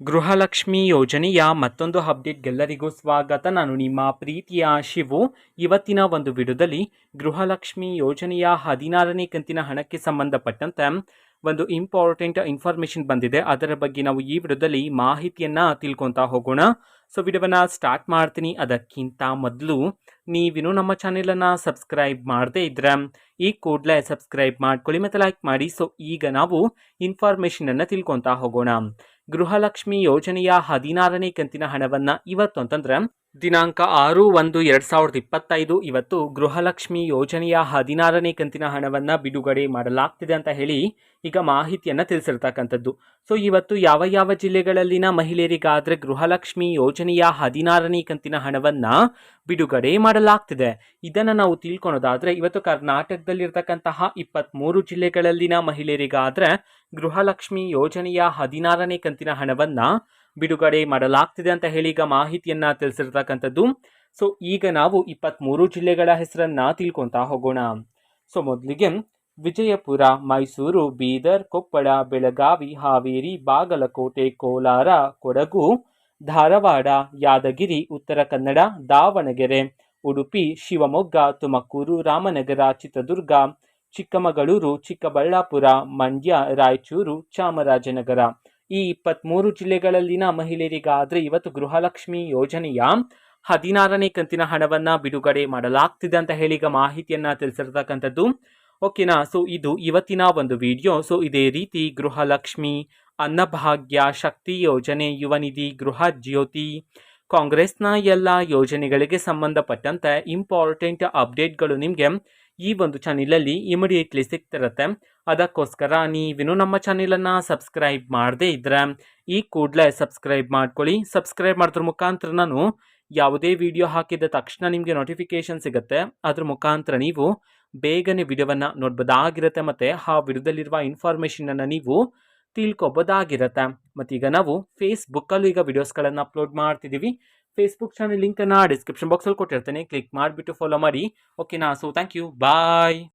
ಗೃಹಲಕ್ಷ್ಮಿ ಯೋಜನೆಯ ಮತ್ತೊಂದು ಅಪ್ಡೇಟ್ಗೆಲ್ಲರಿಗೂ ಸ್ವಾಗತ. ನಾನು ನಿಮ್ಮ ಪ್ರೀತಿಯ ಶಿವು. ಇವತ್ತಿನ ಒಂದು ವಿಡಿಯೋದಲ್ಲಿ ಗೃಹಲಕ್ಷ್ಮಿ ಯೋಜನೆಯ 16ನೇ ಕಂತಿನ ಹಣಕ್ಕೆ ಸಂಬಂಧಪಟ್ಟಂತೆ ಒಂದು ಇಂಪಾರ್ಟೆಂಟ್ ಇನ್ಫಾರ್ಮೇಷನ್ ಬಂದಿದೆ. ಅದರ ಬಗ್ಗೆ ನಾವು ಈ ವಿಡಿಯೋದಲ್ಲಿ ಮಾಹಿತಿಯನ್ನು ತಿಳ್ಕೊತಾ ಹೋಗೋಣ. ಸೊ ವಿಡಿಯೋವನ್ನು ಸ್ಟಾರ್ಟ್ ಮಾಡ್ತೀನಿ. ಅದಕ್ಕಿಂತ ಮೊದಲು ನೀವಿನ್ನೂ ನಮ್ಮ ಚಾನೆಲನ್ನು ಸಬ್ಸ್ಕ್ರೈಬ್ ಮಾಡದೇ ಇದ್ರೆ ಈ ಕೂಡಲೇ ಸಬ್ಸ್ಕ್ರೈಬ್ ಮಾಡ್ಕೊಳ್ಳಿ ಮತ್ತು ಲೈಕ್ ಮಾಡಿ. ಸೊ ಈಗ ನಾವು ಇನ್ಫಾರ್ಮೇಷನನ್ನು ತಿಳ್ಕೊತಾ ಹೋಗೋಣ. ಗೃಹಲಕ್ಷ್ಮಿ ಯೋಜನೆಯ 16ನೇ ಕಂತಿನ ಹಣವನ್ನು ಇವತ್ತು ಅಂತಂದ್ರೆ ದಿನಾಂಕ 6/1/2025 ಇವತ್ತು ಗೃಹಲಕ್ಷ್ಮಿ ಯೋಜನೆಯ 16ನೇ ಕಂತಿನ ಹಣವನ್ನು ಬಿಡುಗಡೆ ಮಾಡಲಾಗ್ತಿದೆ ಅಂತ ಹೇಳಿ ಈಗ ಮಾಹಿತಿಯನ್ನು ತಿಳಿಸಿರ್ತಕ್ಕಂಥದ್ದು. ಸೊ ಇವತ್ತು ಯಾವ ಯಾವ ಜಿಲ್ಲೆಗಳಲ್ಲಿನ ಮಹಿಳೆಯರಿಗಾದರೆ ಗೃಹಲಕ್ಷ್ಮಿ ಯೋಜನೆಯ 16ನೇ ಕಂತಿನ ಹಣವನ್ನು ಬಿಡುಗಡೆ ಮಾಡಲಾಗ್ತಿದೆ ಇದನ್ನು ನಾವು ತಿಳ್ಕೊಳೋದಾದರೆ, ಇವತ್ತು ಕರ್ನಾಟಕದಲ್ಲಿರ್ತಕ್ಕಂತಹ 23 ಜಿಲ್ಲೆಗಳಲ್ಲಿನ ಮಹಿಳೆಯರಿಗಾದರೆ ಗೃಹಲಕ್ಷ್ಮಿ ಯೋಜನೆಯ 16ನೇ ಕಂತಿನ ಹಣವನ್ನು ಬಿಡುಗಡೆ ಮಾಡಲಾಗ್ತಿದೆ ಅಂತ ಹೇಳಿ ಈಗ ಮಾಹಿತಿಯನ್ನ ತಿಳಿಸಿರ್ತಕ್ಕಂಥದ್ದು. ಸೊ ಈಗ ನಾವು 23 ಜಿಲ್ಲೆಗಳ ಹೆಸರನ್ನ ತಿಳ್ಕೊತಾ ಹೋಗೋಣ. ಸೊ ಮೊದಲಿಗೆ ವಿಜಯಪುರ, ಮೈಸೂರು, ಬೀದರ್, ಕೊಪ್ಪಳ, ಬೆಳಗಾವಿ, ಹಾವೇರಿ, ಬಾಗಲಕೋಟೆ, ಕೋಲಾರ, ಕೊಡಗು, ಧಾರವಾಡ, ಯಾದಗಿರಿ, ಉತ್ತರ ಕನ್ನಡ, ದಾವಣಗೆರೆ, ಉಡುಪಿ, ಶಿವಮೊಗ್ಗ, ತುಮಕೂರು, ರಾಮನಗರ, ಚಿತ್ರದುರ್ಗ, ಚಿಕ್ಕಮಗಳೂರು, ಚಿಕ್ಕಬಳ್ಳಾಪುರ, ಮಂಡ್ಯ, ರಾಯಚೂರು, ಚಾಮರಾಜನಗರ ಈ 23 ಜಿಲ್ಲೆಗಳಲ್ಲಿನ ಮಹಿಳೆಯರಿಗಾದರೆ ಇವತ್ತು ಗೃಹಲಕ್ಷ್ಮಿ ಯೋಜನೆಯ 16ನೇ ಕಂತಿನ ಹಣವನ್ನು ಬಿಡುಗಡೆ ಮಾಡಲಾಗ್ತಿದೆ ಅಂತ ಹೇಳಿ ಈಗ ಮಾಹಿತಿಯನ್ನ ತಿಳಿಸಿರ್ತಕ್ಕಂಥದ್ದು. ಓಕೆನಾ. ಸೊ ಇದು ಇವತ್ತಿನ ಒಂದು ವಿಡಿಯೋ. ಸೊ ಇದೇ ರೀತಿ ಗೃಹಲಕ್ಷ್ಮಿ, ಅನ್ನಭಾಗ್ಯ, ಶಕ್ತಿ ಯೋಜನೆ, ಯುವ ನಿಧಿ, ಗೃಹ ಜ್ಯೋತಿ, ಕಾಂಗ್ರೆಸ್ನ ಎಲ್ಲ ಯೋಜನೆಗಳಿಗೆ ಸಂಬಂಧಪಟ್ಟಂತೆ ಇಂಪಾರ್ಟೆಂಟ್ ಅಪ್ಡೇಟ್ಗಳು ನಿಮಗೆ ಈ ಒಂದು ಚಾನೆಲಲ್ಲಿ ಇಮಿಡಿಯೇಟ್ಲಿ ಸಿಗ್ತಿರುತ್ತೆ. ಅದಕ್ಕೋಸ್ಕರ ನೀವಿನ್ನೂ ನಮ್ಮ ಚಾನೆಲನ್ನು ಸಬ್ಸ್ಕ್ರೈಬ್ ಮಾಡದೇ ಇದ್ದರೆ ಈ ಕೂಡಲೇ ಸಬ್ಸ್ಕ್ರೈಬ್ ಮಾಡ್ಕೊಳ್ಳಿ. ಸಬ್ಸ್ಕ್ರೈಬ್ ಮಾಡೋದ್ರ ಮುಖಾಂತರ ನಾನು ಯಾವುದೇ ವಿಡಿಯೋ ಹಾಕಿದ ತಕ್ಷಣ ನಿಮಗೆ ನೋಟಿಫಿಕೇಶನ್ ಸಿಗುತ್ತೆ. ಅದ್ರ ಮುಖಾಂತರ ನೀವು ಬೇಗನೆ ವಿಡಿಯೋವನ್ನು ನೋಡ್ಬೋದಾಗಿರುತ್ತೆ ಮತ್ತು ಆ ವಿಡಿಯೋದಲ್ಲಿರುವ ಇನ್ಫಾರ್ಮೇಷನನ್ನು ನೀವು ತಿಳ್ಕೊಬೋದಾಗಿರುತ್ತೆ. ಮತ್ತೀಗ ನಾವು ಫೇಸ್ಬುಕ್ಕಲ್ಲೂ ಈಗ ವಿಡಿಯೋಸ್ಗಳನ್ನು ಅಪ್ಲೋಡ್ ಮಾಡ್ತಿದ್ದೀವಿ. ಫೇಸ್ಬುಕ್ ಚಾನಲ್ ಲಿಂಕನ್ನು ಡಿಸ್ಕ್ರಿಪ್ಷನ್ ಬಾಕ್ಸಲ್ಲಿ ಕೊಟ್ಟಿರ್ತೇನೆ. ಕ್ಲಿಕ್ ಮಾಡಿಬಿಟ್ಟು ಫಾಲೋ ಮಾಡಿ. ಓಕೆನಾ. So thank you. ಬಾಯ್.